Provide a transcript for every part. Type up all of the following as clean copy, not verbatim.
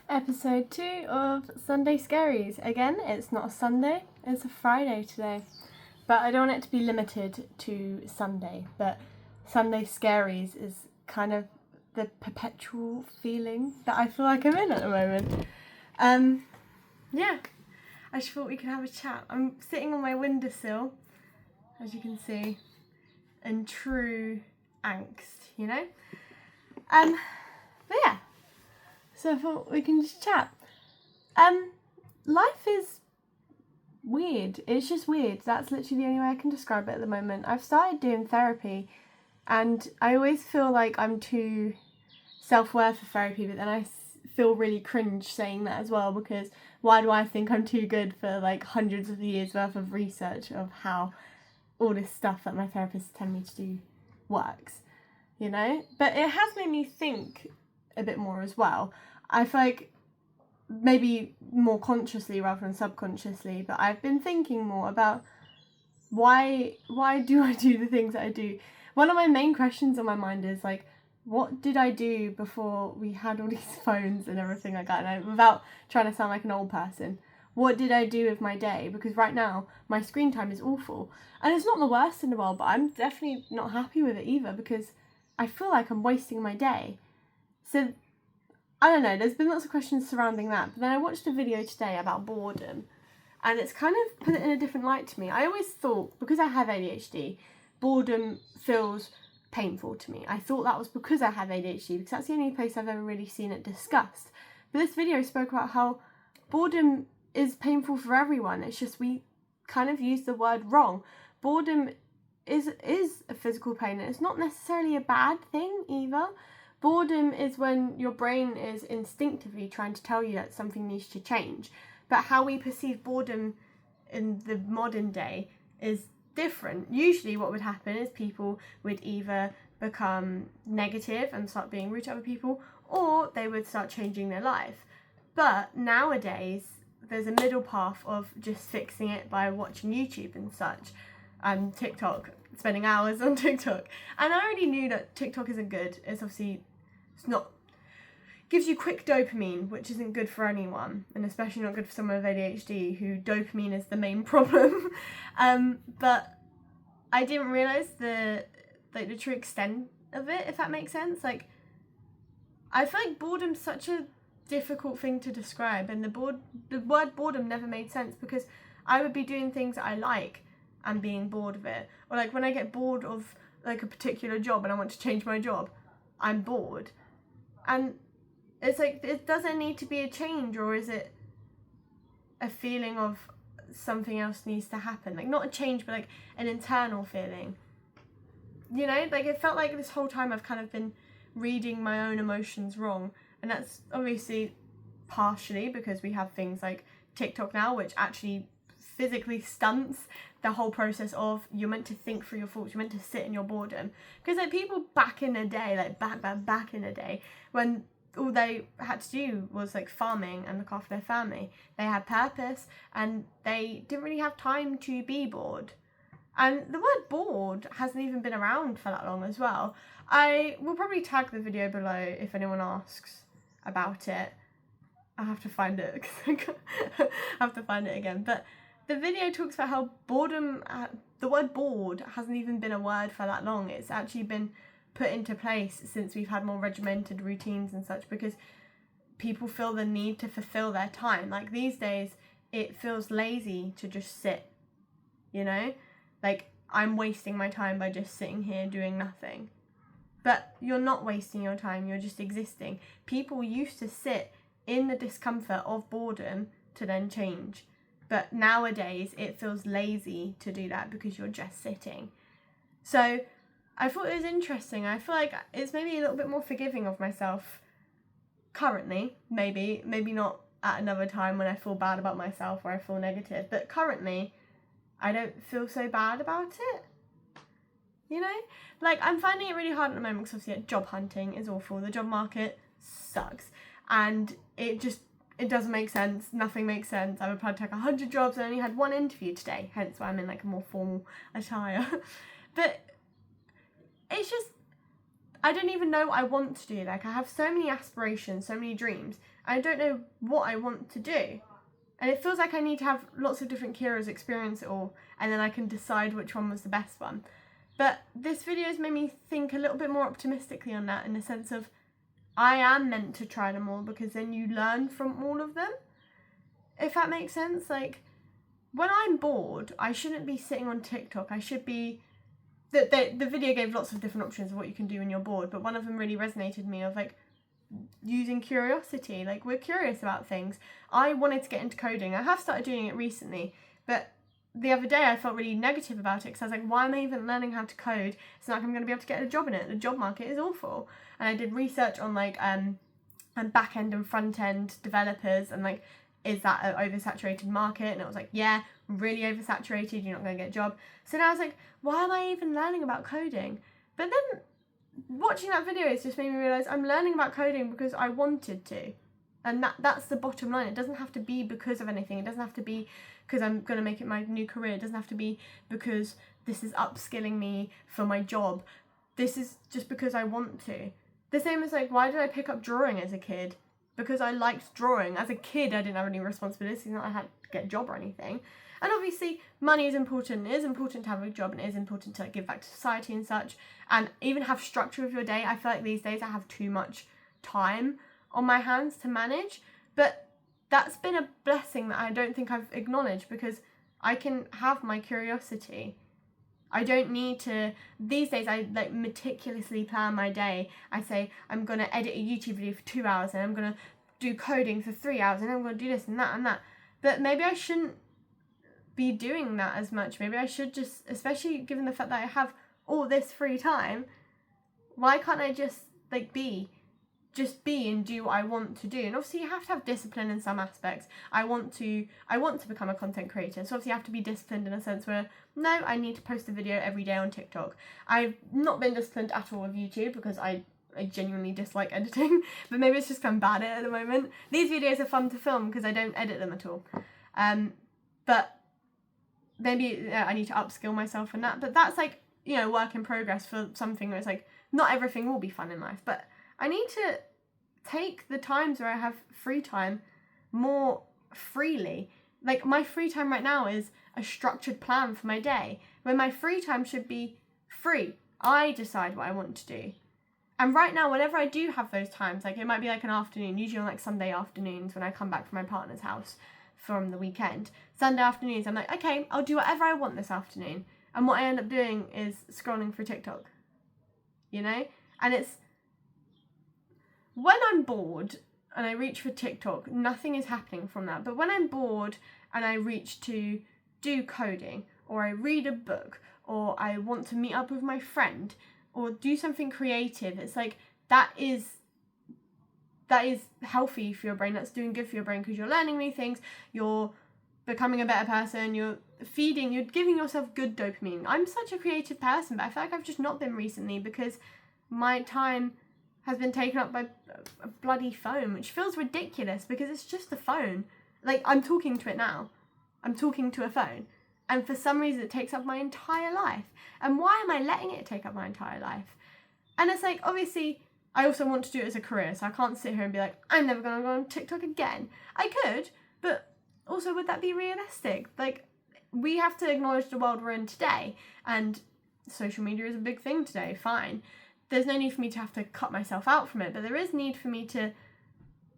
Episode 2 of Sunday Scaries. Again, it's not a Sunday, it's a Friday today. But I don't want it to be limited to Sunday. But Sunday Scaries is kind of the perpetual feeling that I feel like I'm in at the moment. Yeah, I just thought we could have a chat. I'm sitting on my windowsill, as you can see, in true angst, you know? But yeah. So I thought we can just chat. Life is weird. It's just weird. That's literally the only way I can describe it at the moment. I've started doing therapy and I always feel like I'm too self-aware for therapy, but then I feel really cringe saying that as well, because why do I think I'm too good for like hundreds of years worth of research of how all this stuff that my therapist tell me to do works, you know? But it has made me think a bit more as well. I feel like maybe more consciously rather than subconsciously, but I've been thinking more about why do I do the things that I do. One of my main questions on my mind is like, what did I do before we had all these phones and everything like that? And without trying to sound like an old person, what did I do with my day? Because right now my screen time is awful, and it's not the worst in the world, but I'm definitely not happy with it either, because I feel like I'm wasting my day. So I don't know, there's been lots of questions surrounding that, but then I watched a video today about boredom, and it's kind of put it in a different light to me. I always thought, because I have ADHD, boredom feels painful to me. I thought that was because I have ADHD, because that's the only place I've ever really seen it discussed. But this video spoke about how boredom is painful for everyone. It's just we kind of use the word wrong. Boredom is a physical pain, and it's not necessarily a bad thing either. Boredom is when your brain is instinctively trying to tell you that something needs to change. But how we perceive boredom in the modern day is different. Usually what would happen is people would either become negative and start being rude to other people, or they would start changing their life. But nowadays, there's a middle path of just fixing it by watching YouTube and such, and TikTok, spending hours on TikTok. And I already knew that TikTok isn't good. It's not, gives you quick dopamine, which isn't good for anyone, and especially not good for someone with ADHD who dopamine is the main problem. But I didn't realise the true extent of it, if that makes sense. Like, I feel like boredom's such a difficult thing to describe, and the word boredom never made sense, because I would be doing things that I like and being bored of it. Or like when I get bored of like a particular job and I want to change my job, I'm bored. And it's like, it doesn't need to be a change, or is it a feeling of something else needs to happen? Like, not a change, but like an internal feeling. You know, like it felt like this whole time I've kind of been reading my own emotions wrong. And that's obviously partially because we have things like TikTok now, which actually physically stunts the whole process of, you're meant to think through your thoughts, you're meant to sit in your boredom. Because like people back in the day, like back in the day, when all they had to do was like farming and look after their family, they had purpose and they didn't really have time to be bored. And the word bored hasn't even been around for that long as well. I will probably tag the video below if anyone asks about it. I have to find it, because I have to find it again. But the video talks about how boredom, the word bored hasn't even been a word for that long. It's actually been put into place since we've had more regimented routines and such, because people feel the need to fulfill their time. Like these days, it feels lazy to just sit, you know? Like, I'm wasting my time by just sitting here doing nothing. But you're not wasting your time, you're just existing. People used to sit in the discomfort of boredom to then change. But nowadays, it feels lazy to do that because you're just sitting. So I thought it was interesting. I feel like it's maybe a little bit more forgiving of myself currently. Maybe not at another time when I feel bad about myself or I feel negative. But currently, I don't feel so bad about it. You know? Like, I'm finding it really hard at the moment, because obviously job hunting is awful. The job market sucks. And it doesn't make sense. Nothing makes sense. I've applied to like 100 jobs and I only had one interview today. Hence why I'm in like a more formal attire. But it's just, I don't even know what I want to do. Like, I have so many aspirations, so many dreams. I don't know what I want to do. And it feels like I need to have lots of different Kiras experience it all, and then I can decide which one was the best one. But this video has made me think a little bit more optimistically on that, in the sense of I am meant to try them all, because then you learn from all of them. If that makes sense. Like, when I'm bored, I shouldn't be sitting on TikTok. I should be... The video gave lots of different options of what you can do when you're bored, but one of them really resonated with me, of like, using curiosity. Like, we're curious about things. I wanted to get into coding. I have started doing it recently, but the other day I felt really negative about it, because I was like, why am I even learning how to code? It's not like I'm going to be able to get a job in it. The job market is awful. And I did research on like back end and front end developers, and like, is that an oversaturated market? And it was like, yeah, really oversaturated, you're not going to get a job. So now I was like, why am I even learning about coding? But then watching that video has just made me realise I'm learning about coding because I wanted to. And that's the bottom line. It doesn't have to be because of anything. It doesn't have to be because I'm going to make it my new career. It doesn't have to be because this is upskilling me for my job. This is just because I want to. The same as like, why did I pick up drawing as a kid? Because I liked drawing. As a kid, I didn't have any responsibilities, not I had to get a job or anything. And obviously, money is important. It is important to have a job, and it is important to like, give back to society and such, and even have structure of your day. I feel like these days I have too much time on my hands to manage, but that's been a blessing that I don't think I've acknowledged, because I can have my curiosity. I don't need to, these days I like meticulously plan my day. I say I'm going to edit a YouTube video for 2 hours, and I'm going to do coding for 3 hours, and I'm going to do this and that and that. But maybe I shouldn't be doing that as much. Maybe I should just, especially given the fact that I have all this free time, why can't I just like be and do what I want to do? And obviously you have to have discipline in some aspects. I want to become a content creator, so obviously you have to be disciplined in a sense where, no, I need to post a video every day on TikTok. I've not been disciplined at all with YouTube because I genuinely dislike editing, but maybe it's just 'cause I'm bad at it at the moment. These videos are fun to film because I don't edit them at all. But maybe I need to upskill myself in that. But that's like, work in progress for something where it's like, not everything will be fun in life, but I need to take the times where I have free time more freely. Like, my free time right now is a structured plan for my day, when my free time should be free. I decide what I want to do. And right now, whenever I do have those times, like it might be like an afternoon, usually on like Sunday afternoons when I come back from my partner's house from the weekend. Sunday afternoons, I'm like, okay, I'll do whatever I want this afternoon. And what I end up doing is scrolling through TikTok, And it's, when I'm bored and I reach for TikTok, nothing is happening from that. But when I'm bored and I reach to do coding, or I read a book, or I want to meet up with my friend, or do something creative, it's like, that is healthy for your brain. That's doing good for your brain, because you're learning new things, you're becoming a better person, you're giving yourself good dopamine. I'm such a creative person, but I feel like I've just not been recently, because my time has been taken up by a bloody phone, which feels ridiculous because it's just a phone. Like, I'm talking to it now. I'm talking to a phone. And for some reason it takes up my entire life. And why am I letting it take up my entire life? And it's like, obviously, I also want to do it as a career, so I can't sit here and be like, I'm never going to go on TikTok again. I could, but also, would that be realistic? Like, we have to acknowledge the world we're in today, and social media is a big thing today, fine. There's no need for me to have to cut myself out from it, but there is need for me to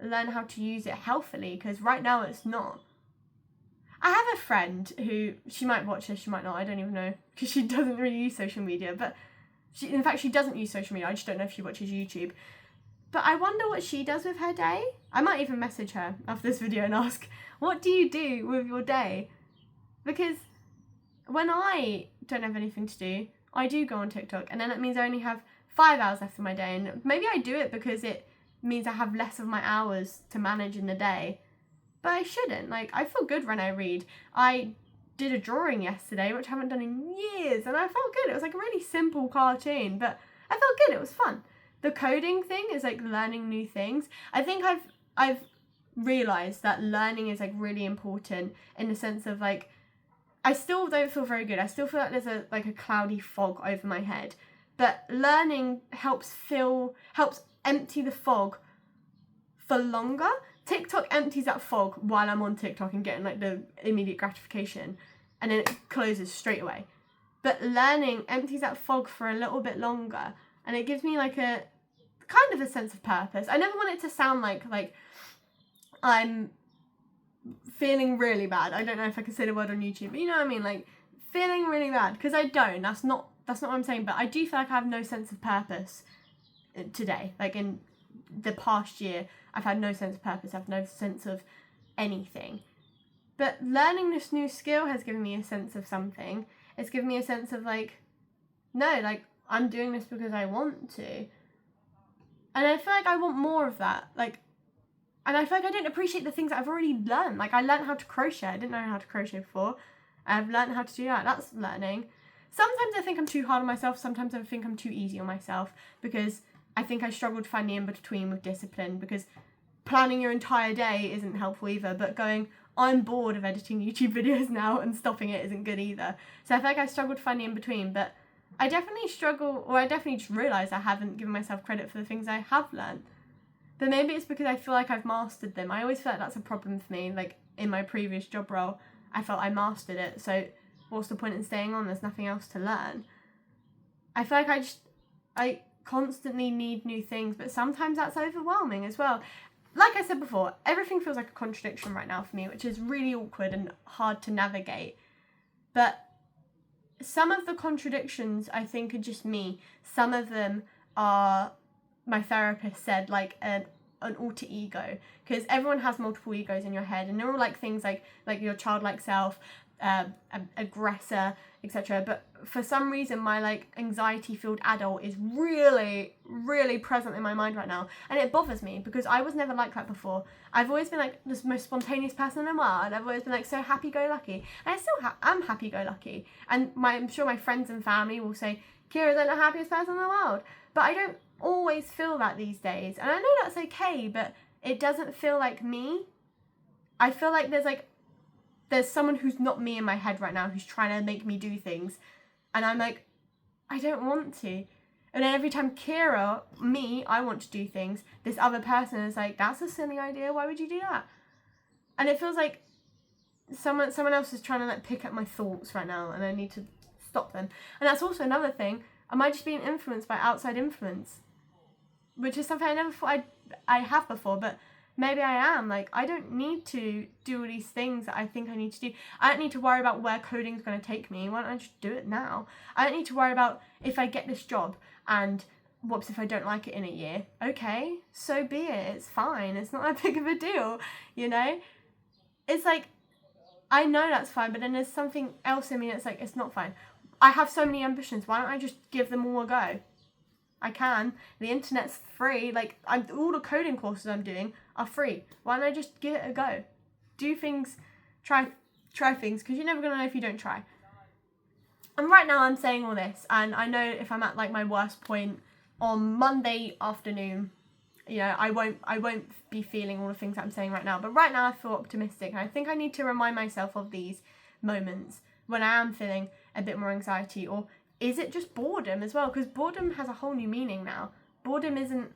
learn how to use it healthily, because right now it's not. I have a friend who, she might watch this, she might not, I don't even know, because she doesn't really use social media, but she doesn't use social media, I just don't know if she watches YouTube. But I wonder what she does with her day. I might even message her after this video and ask, what do you do with your day? Because when I don't have anything to do, I do go on TikTok, and then it means I only have 5 hours left of my day, and maybe I do it because it means I have less of my hours to manage in the day, but I shouldn't. Like, I feel good when I read. I did a drawing yesterday, which I haven't done in years, and I felt good. It was like a really simple cartoon, but I felt good. It was fun. The coding thing is like learning new things. I think I've realised that learning is like really important, in the sense of like, I still don't feel very good. I still feel like there's a cloudy fog over my head. but learning helps empty the fog for longer. TikTok empties that fog while I'm on TikTok and getting like the immediate gratification, and then it closes straight away. But learning empties that fog for a little bit longer, and it gives me like a kind of a sense of purpose. I never want it to sound like I'm feeling really bad. I don't know if I can say the word on YouTube, but you know what I mean, like feeling really bad, because I don't. That's not what I'm saying. But I do feel like I have no sense of purpose today. Like in the past year, I've had no sense of purpose. I've no sense of anything. But learning this new skill has given me a sense of something. It's given me a sense of like, no, like I'm doing this because I want to. And I feel like I want more of that. Like, and I feel like I don't appreciate the things that I've already learned. Like I learned how to crochet. I didn't know how to crochet before. I've learned how to do that. That's learning. Sometimes I think I'm too hard on myself. Sometimes I think I'm too easy on myself, because I think I struggle to find the in-between with discipline, because planning your entire day isn't helpful either, but going, I'm bored of editing YouTube videos now, and stopping it isn't good either. So I feel like I struggle to find the in-between, but I definitely just realise I haven't given myself credit for the things I have learned. But maybe it's because I feel like I've mastered them. I always feel like that's a problem for me. Like in my previous job role, I felt I mastered it, so what's the point in staying on? There's nothing else to learn. I feel like I constantly need new things, but sometimes that's overwhelming as well. Like I said before, everything feels like a contradiction right now for me, which is really awkward and hard to navigate. But some of the contradictions I think are just me. Some of them are, my therapist said, like an alter ego, because everyone has multiple egos in your head, and they're all like things like your childlike self, aggressor, etc. But for some reason my like anxiety-filled adult is really, really present in my mind right now, and it bothers me because I was never like that before. I've always been like the most spontaneous person in the world. I've always been like so happy-go-lucky, and I still am happy-go-lucky. And I'm sure my friends and family will say, Kira's the happiest person in the world. But I don't always feel that these days, and I know that's okay, but it doesn't feel like me. I feel like there's someone who's not me in my head right now who's trying to make me do things, and I'm like, I don't want to. And then every time I want to do things, this other person is like, that's a silly idea, why would you do that? And it feels like someone else is trying to like pick up my thoughts right now, and I need to stop them. And that's also another thing. Am I just being influenced by outside influence? Which is something I never thought I have before, but maybe I am. Like, I don't need to do all these things that I think I need to do. I don't need to worry about where coding's going to take me. Why don't I just do it now? I don't need to worry about if I get this job and whoops, if I don't like it in a year. Okay, so be it. It's fine. It's not that big of a deal, you know? It's like, I know that's fine, but then there's something else in me that's like, it's not fine. I have so many ambitions. Why don't I just give them all a go? I can. The internet's free. Like, all the coding courses I'm doing are free. Why don't I just give it a go? Do things, try things, because you're never going to know if you don't try. And right now I'm saying all this, and I know if I'm at like my worst point on Monday afternoon, you know, I won't be feeling all the things that I'm saying right now. But right now I feel optimistic, and I think I need to remind myself of these moments when I am feeling a bit more anxiety. Or is it just boredom as well? Because boredom has a whole new meaning now. Boredom isn't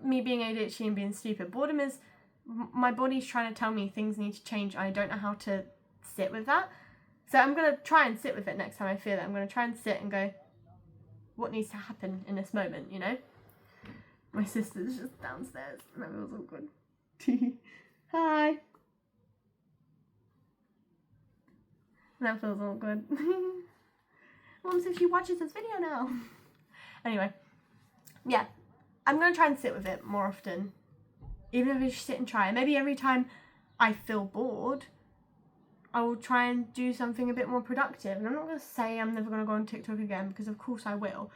me being ADHD and being stupid. Boredom is my body's trying to tell me things need to change, and I don't know how to sit with that. So I'm going to try and sit with it next time I feel it. I'm going to try and sit and go, what needs to happen in this moment, you know? My sister's just downstairs. That feels awkward. Hi. That feels awkward. Mom says she watches this video now. Anyway, yeah. I'm going to try and sit with it more often. Even if I just sit and try. Maybe every time I feel bored, I will try and do something a bit more productive. And I'm not going to say I'm never going to go on TikTok again, because of course I will.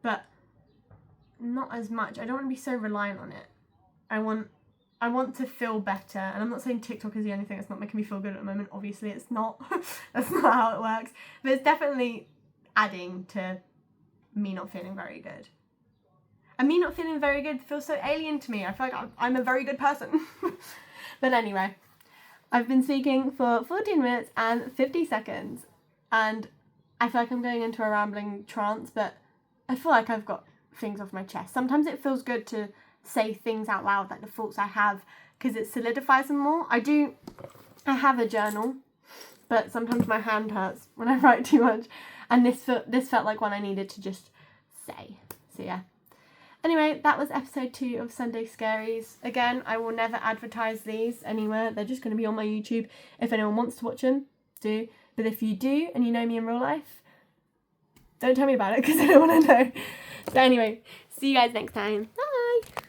But not as much. I don't want to be so reliant on it. I want to feel better. And I'm not saying TikTok is the only thing that's not making me feel good at the moment. Obviously it's not. That's not how it works. But it's definitely adding to me not feeling very good. And me not feeling very good feels so alien to me. I feel like I'm a very good person. But anyway, I've been speaking for 14 minutes and 50 seconds. And I feel like I'm going into a rambling trance, but I feel like I've got things off my chest. Sometimes it feels good to say things out loud, like the thoughts I have, because it solidifies them more. I have a journal, but sometimes my hand hurts when I write too much, and this felt like one I needed to just say. So yeah. Anyway, that was episode 2 of Sunday Scaries. Again, I will never advertise these anywhere. They're just going to be on my YouTube. If anyone wants to watch them, do. But if you do and you know me in real life, don't tell me about it because I don't want to know. So anyway, see you guys next time. Bye!